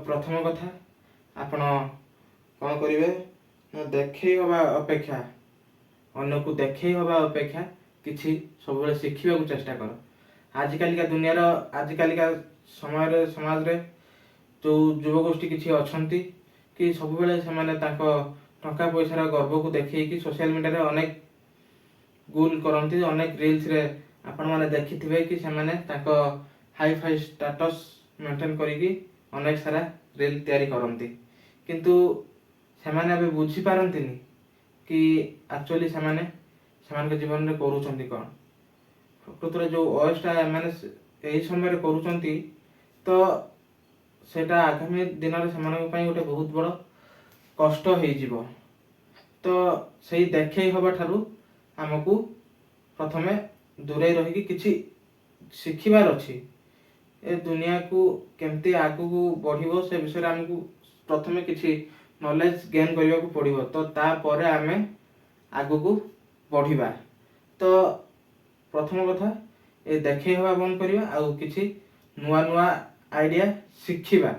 प्रथम कथा आपण कौन करेंगे देखे हवा अपेक्षा अन्य को देखे हवा अपेक्षा किसी सब शिखा चेष्टा कर। आजिकालिका दुनियार आजिकालिका समय समाज रे जो युवगोष्ठी किसी अच्छा कि सब टंका पैसार गर्व को देखिए सोशल मीडिया रे अनेक गुल करती अनेक रिल्स रे आपण मैंने देखिथे कि हाई फाई स्टेटस मेंटेन करिकी अनेक सारा रिल तैयारी करती किंतु सेमाने अबे बुझी पारंतिनी कि एक्चुअली सेमाने जीवन में करूछंती कौन प्रकृत रे जो वयसटा माने यही समय रे करूछंती तो सेटा आगामी दिन रे सेमानक पई गोटे बहुत बड़ कष्ट हो जीवो। तो सही देखे हवा ठारू आमको प्रथमे दूरे रही किसी शिखिबार अच्छी ए दुनिया को केमती आगु को बढ़िबो से विषय रे हमको प्रथमे किसी नॉलेज गेन करने को पड़ो तो तापर आम आगु को बढ़िबा। तो प्रथम कथा ये देखे हवा बंद करवा आउ किसी नुआ नुआ आइडिया शिखिबा